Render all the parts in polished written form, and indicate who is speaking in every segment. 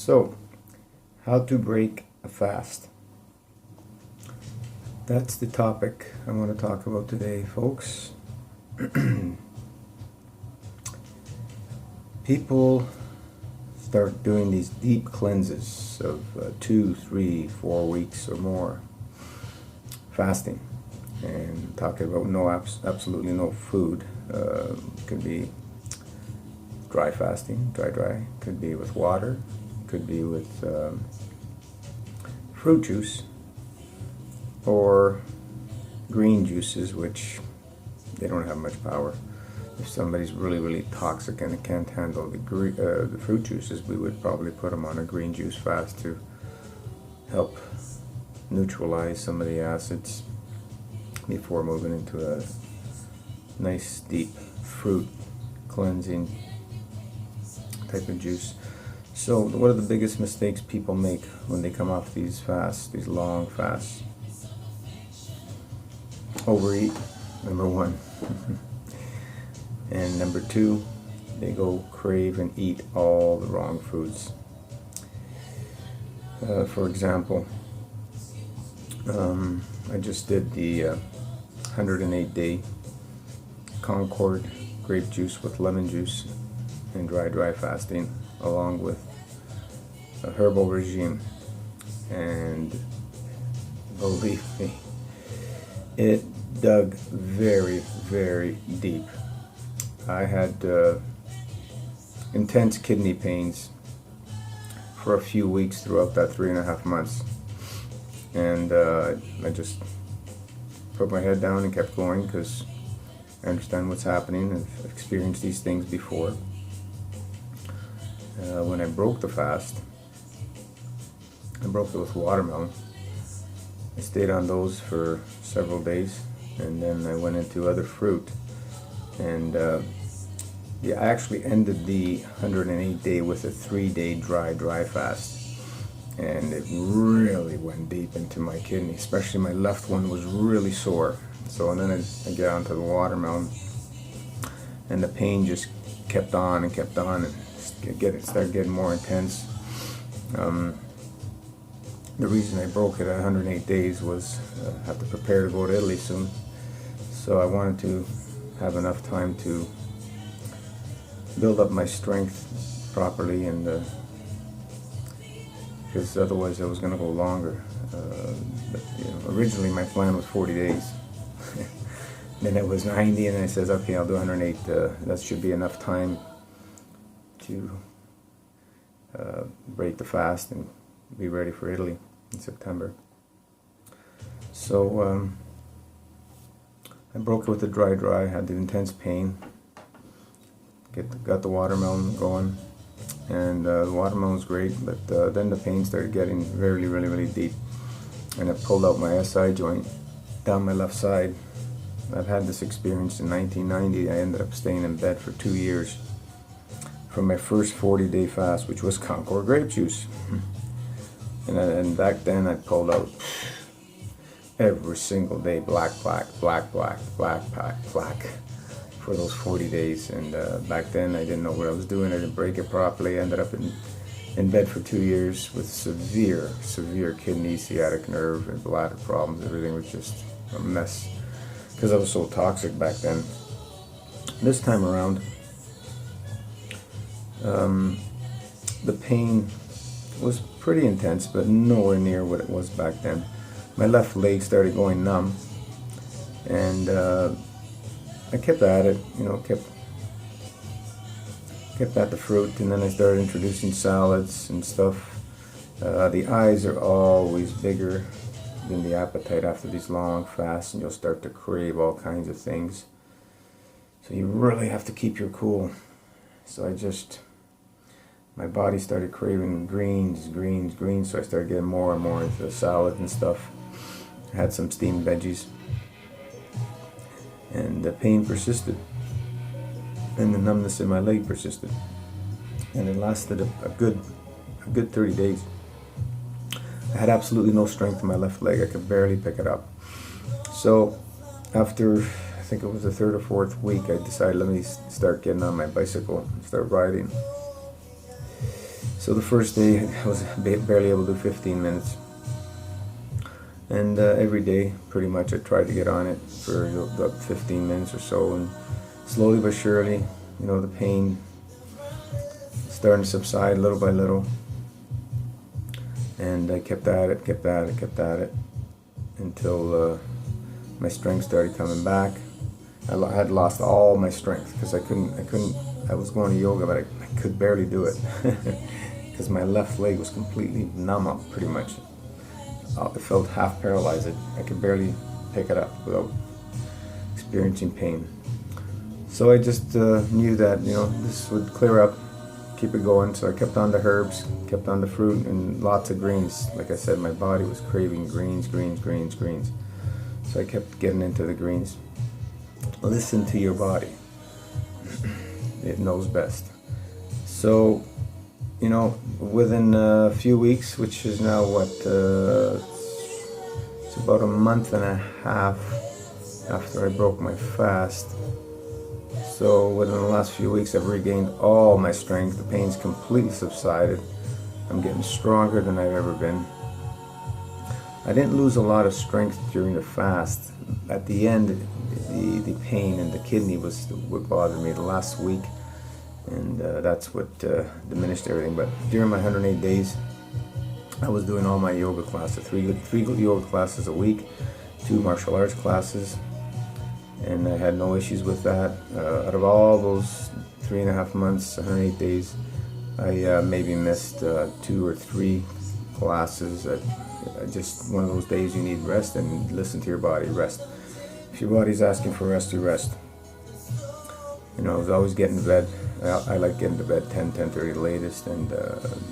Speaker 1: So, how to break a fast. That's the topic I want to talk about today, folks. People start doing these deep cleanses of 2, 3, 4 weeks or more fasting, and talking about absolutely no food. Could be dry fasting, dry. Could be with water. Could be with fruit juice or green juices, which they don't have much power. If somebody's really toxic and can't handle the fruit juices, we would probably put them on a green juice fast to help neutralize some of the acids before moving into a nice deep fruit cleansing type of juice. So what are the biggest mistakes people make when they come off these fasts, these long fasts? Overeat, number one. And number two, they go crave and eat all the wrong foods. For example, I just did the 108-day Concord grape juice with lemon juice and dry fasting, along with a herbal regime, and believe me, it dug very deep. I had intense kidney pains for a few weeks throughout that 3.5 months, and I just put my head down and kept going because I understand what's happening. I've experienced these things before. When I broke the fast, I broke it with watermelon. I stayed on those for several days, and then I went into other fruit. And I actually ended the 108-day with a 3-day dry fast, and it really went deep into my kidney. Especially my left one was really sore. So, and then I get onto the watermelon, and the pain just kept on, and it started getting more intense. The reason I broke it at 108 days was I have to prepare to go to Italy soon, so I wanted to have enough time to build up my strength properly, and because otherwise I was going to go longer. But, originally my plan was 40 days. Then it was 90, and I says, okay, I'll do 108. That should be enough time to break the fast and be ready for Italy in September. So I broke it with the dry, had the intense pain, got the watermelon going, and the watermelon was great, but then the pain started getting really deep, and it pulled out my SI joint down my left side. I've had this experience in 1990. I ended up staying in bed for 2 years from my first 40-day fast, which was Concord grape juice. And back then I pulled out every single day black for those 40 days. And back then I didn't know what I was doing. I didn't break it properly. I ended up in bed for 2 years with severe kidney, sciatic nerve, and bladder problems. Everything was just a mess because I was so toxic back then. This time around, the pain was pretty intense, but nowhere near what it was back then. My left leg started going numb, and I kept at it, kept at the fruit, and then I started introducing salads and stuff. The eyes are always bigger than the appetite after these long fasts, and you'll start to crave all kinds of things. So you really have to keep your cool. So my body started craving greens, so I started getting more and more into the salad and stuff. I had some steamed veggies, and the pain persisted, and the numbness in my leg persisted, and it lasted a good 30 days. I had absolutely no strength in my left leg. I could barely pick it up. So after, I think it was the 3rd or 4th week, I decided, let me start getting on my bicycle and start riding. So the first day I was barely able to do 15 minutes. And every day, pretty much, I tried to get on it for about 15 minutes or so. And slowly but surely, the pain starting to subside little by little. And I kept at it, until my strength started coming back. I had lost all my strength because I was going to yoga, but I could barely do it because my left leg was completely numb up, pretty much. It felt half paralyzed. I could barely pick it up without experiencing pain. So I just knew that, this would clear up, keep it going. So I kept on the herbs, kept on the fruit, and lots of greens. Like I said, my body was craving greens. So I kept getting into the greens. Listen to your body. It knows best. So, within a few weeks, which is now it's about a month and a half after I broke my fast. So within the last few weeks, I've regained all my strength. The pain's completely subsided. I'm getting stronger than I've ever been. I didn't lose a lot of strength during the fast. At the end, the pain in the kidney was what bothered me the last week, and that's what diminished everything. But during my 108 days, I was doing all my yoga classes, three yoga classes a week, 2 martial arts classes, and I had no issues with that. Out of all those 3.5 months, 108 days, I maybe missed 2 or 3 classes. Just one of those days you need rest, and listen to your body. Rest. If your body's asking for rest, you rest. I was always getting to bed. I like getting to bed 10:30 the latest, and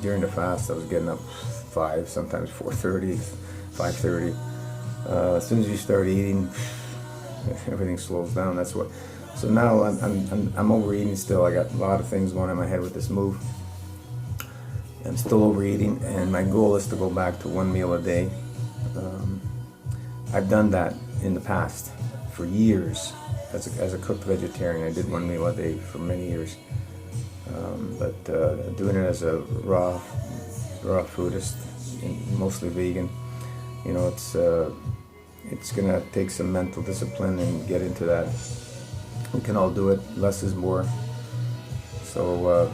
Speaker 1: during the fast I was getting up 5, sometimes 4:30, 5:30. As soon as you start eating, everything slows down. That's what. So now I'm overeating still. I got a lot of things going in my head with this move. I'm still overeating, and my goal is to go back to 1 meal a day. I've done that in the past for years as a cooked vegetarian. I did 1 meal a day for many years, but doing it as a raw foodist, mostly vegan, it's gonna take some mental discipline and get into that. We can all do it. Less is more. So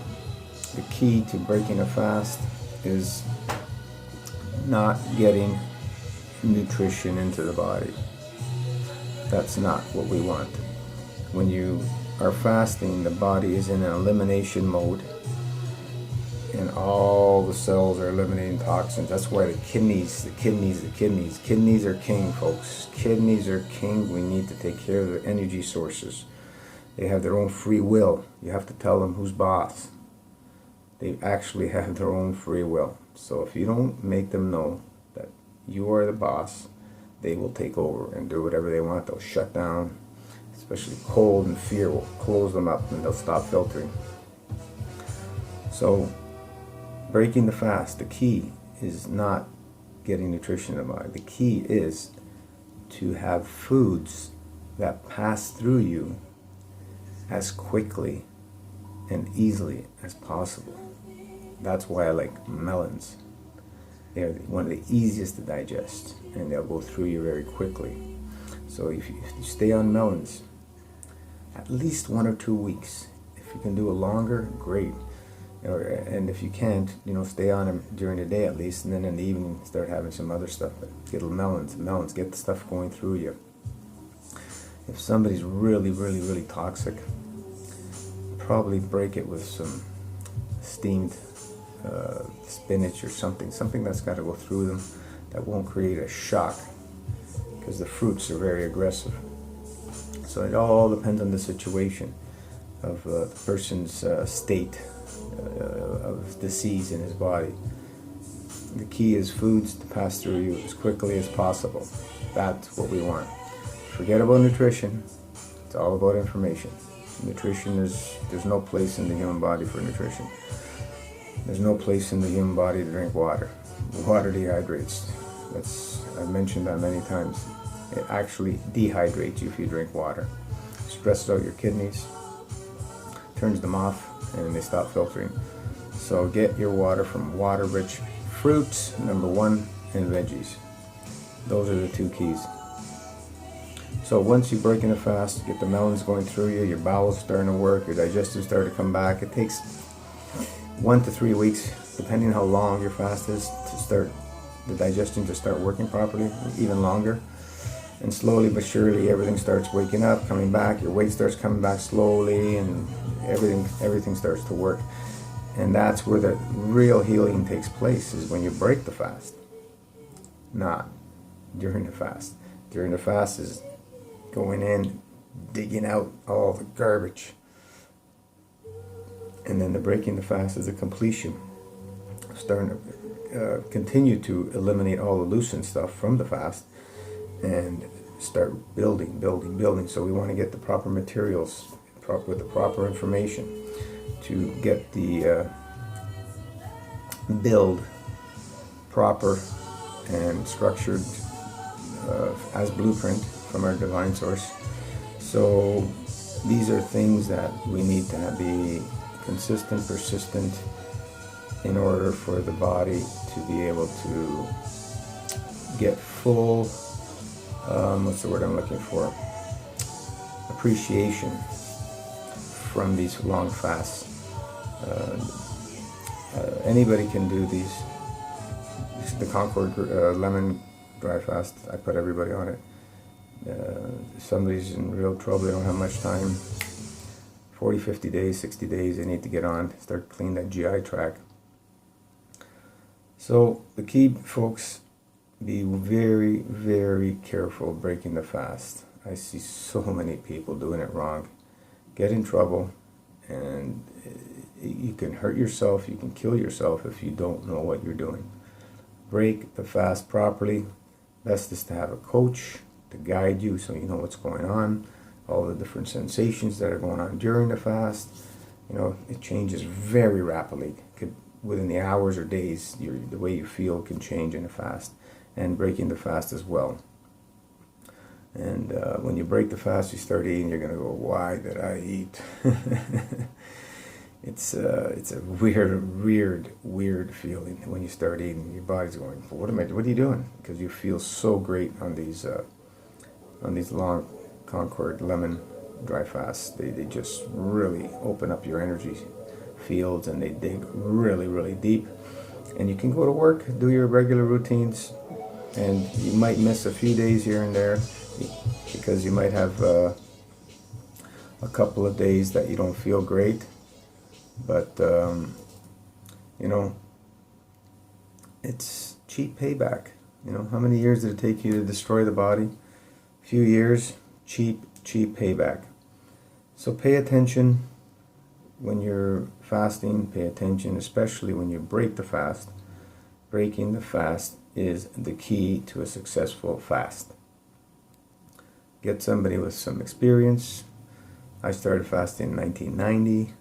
Speaker 1: the key to breaking a fast is not getting nutrition into the body. That's not what we want. When you are fasting, the body is in an elimination mode, and all the cells are eliminating toxins. That's why the kidneys are king, folks. Kidneys are king. We need to take care of their energy sources. They have their own free will. You have to tell them who's boss. They actually have their own free will. So if you don't make them know that you are the boss, they will take over and do whatever they want. They'll shut down, especially cold and fear will close them up, and they'll stop filtering. So breaking the fast, the key is not getting nutrition in the body. The key is to have foods that pass through you as quickly and easily as possible. That's why I like melons. They're one of the easiest to digest, and they'll go through you very quickly. So if you stay on melons at least 1 or 2 weeks, if you can do it longer, great. And if you can't, stay on them during the day at least, and then in the evening start having some other stuff. But get melons, get the stuff going through you. If somebody's really, really, really toxic, probably break it with some steamed spinach or something that's got to go through them, that won't create a shock, because the fruits are very aggressive. So it all depends on the situation of the person's state of disease in his body. The key is foods to pass through you as quickly as possible. That's what we want. Forget about nutrition. It's all about information. There's no place in the human body for nutrition. There's no place in the human body to drink water. Water dehydrates. I've mentioned that many times. It actually dehydrates you if you drink water. Stresses out your kidneys, turns them off, and they stop filtering. So get your water from water-rich fruits, number one, and veggies. Those are the two keys. So once you break in a fast, get the melons going through you, your bowels starting to work, your digestive start to come back. It takes 1 to 3 weeks, depending how long your fast is, to start the digestion to start working properly, even longer. And slowly but surely everything starts waking up, coming back, your weight starts coming back slowly, and everything starts to work. And that's where the real healing takes place, is when you break the fast, not during the fast. During the fast is going in, digging out all the garbage. And then the breaking the fast is a completion. Starting to continue to eliminate all the loosened stuff from the fast and start building. So we want to get the proper materials with the proper information to get the build proper and structured as blueprint from our divine source. So these are things that we need to be consistent, persistent, in order for the body to be able to get full, what's the word I'm looking for? Appreciation from these long fasts. Anybody can do these. The Concord lemon dry fast, I put everybody on it. If somebody's in real trouble, they don't have much time, 40, 50 days, 60 days, they need to get on, start clean that GI tract. So the key, folks, be very, very careful breaking the fast. I see so many people doing it wrong, get in trouble, and you can hurt yourself, you can kill yourself if you don't know what you're doing. Break the fast properly. Best is to have a coach to guide you so you know what's going on, all the different sensations that are going on during the fast. You know, it changes very rapidly. Within the hours or days, the way you feel can change in a fast, and breaking the fast as well. And when you break the fast, you start eating, you're going to go, why did I eat? It's a weird feeling when you start eating. Your body's going, what are you doing? Because you feel so great on these long Concord lemon dry fasts. They just really open up your energy fields, and they dig really, really deep. And you can go to work, do your regular routines, and you might miss a few days here and there because you might have a couple of days that you don't feel great. But you know, it's cheap payback. You know, how many years did it take you to destroy the body? A few years, cheap payback. So pay attention when you're fasting, pay attention, especially when you break the fast. Breaking the fast is the key to a successful fast. Get somebody with some experience. I started fasting in 1990,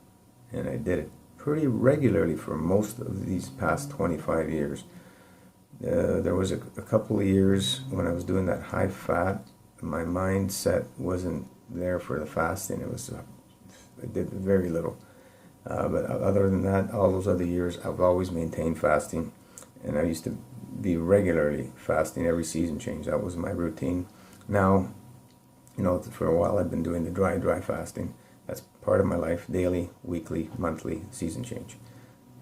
Speaker 1: and I did it pretty regularly for most of these past 25 years. There was a couple of years when I was doing that high fat, my mindset wasn't there for the fasting. I did very little. But other than that, all those other years, I've always maintained fasting. And I used to be regularly fasting every season change. That was my routine. Now, you know, for a while I've been doing the dry fasting. That's part of my life, daily, weekly, monthly, season change.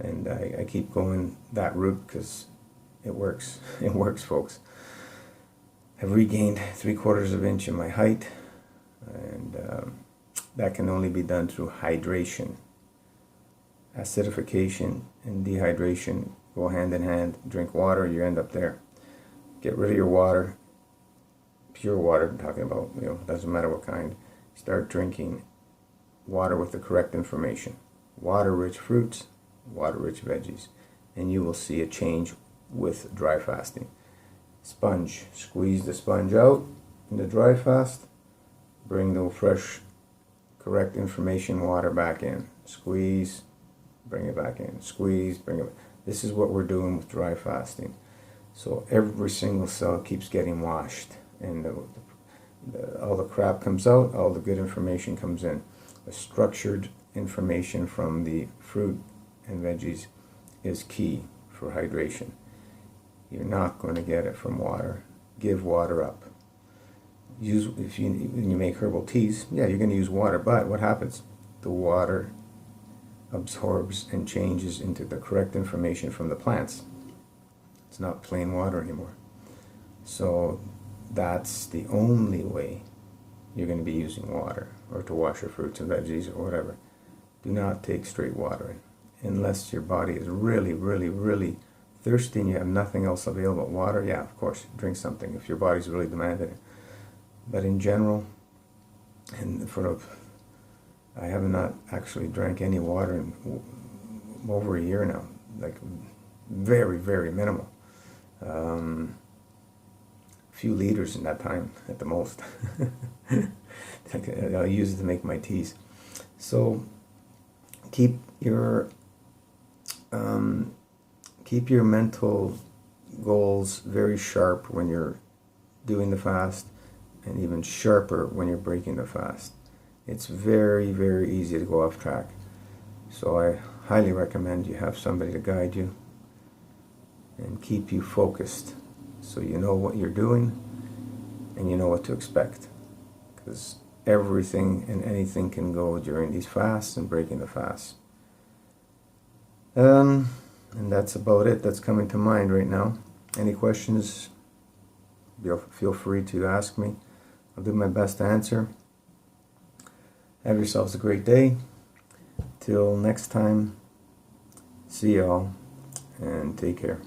Speaker 1: And I keep going that route because it works. It works, folks. I've regained 3/4 of an inch in my height, and that can only be done through hydration. Acidification and dehydration go hand in hand. Drink water, you end up there. Get rid of your water, pure water I'm talking about, you know, doesn't matter what kind. Start drinking water with the correct information. Water-rich fruits, water-rich veggies, and you will see a change with dry fasting. Sponge, squeeze the sponge out in the dry fast, bring the fresh, correct information water back in. Squeeze, bring it back in. Squeeze, bring it back. This is what we're doing with dry fasting. So every single cell keeps getting washed, and all the crap comes out, all the good information comes in. The structured information from the fruit and veggies is key for hydration. You're not going to get it from water. Give water up. When you make herbal teas, yeah, you're going to use water, but what happens? The water absorbs and changes into the correct information from the plants. It's not plain water anymore. So that's the only way you're going to be using water, or to wash your fruits and veggies or whatever. Do not take straight water in, unless your body is really, really, really thirsty and you have nothing else available. Water, yeah, of course, drink something if your body's really demanding it. But in general, and I have not actually drank any water in over a year now, like very, very minimal. Few liters in that time at the most. I'll use it to make my teas. So keep your mental goals very sharp when you're doing the fast, and even sharper when you're breaking the fast. It's very, very easy to go off track. So I highly recommend you have somebody to guide you and keep you focused, so you know what you're doing and you know what to expect. Because everything and anything can go during these fasts and breaking the fast. And that's about it that's coming to mind right now. Any questions, feel free to ask me. I'll do my best to answer. Have yourselves a great day. Till next time, see y'all and take care.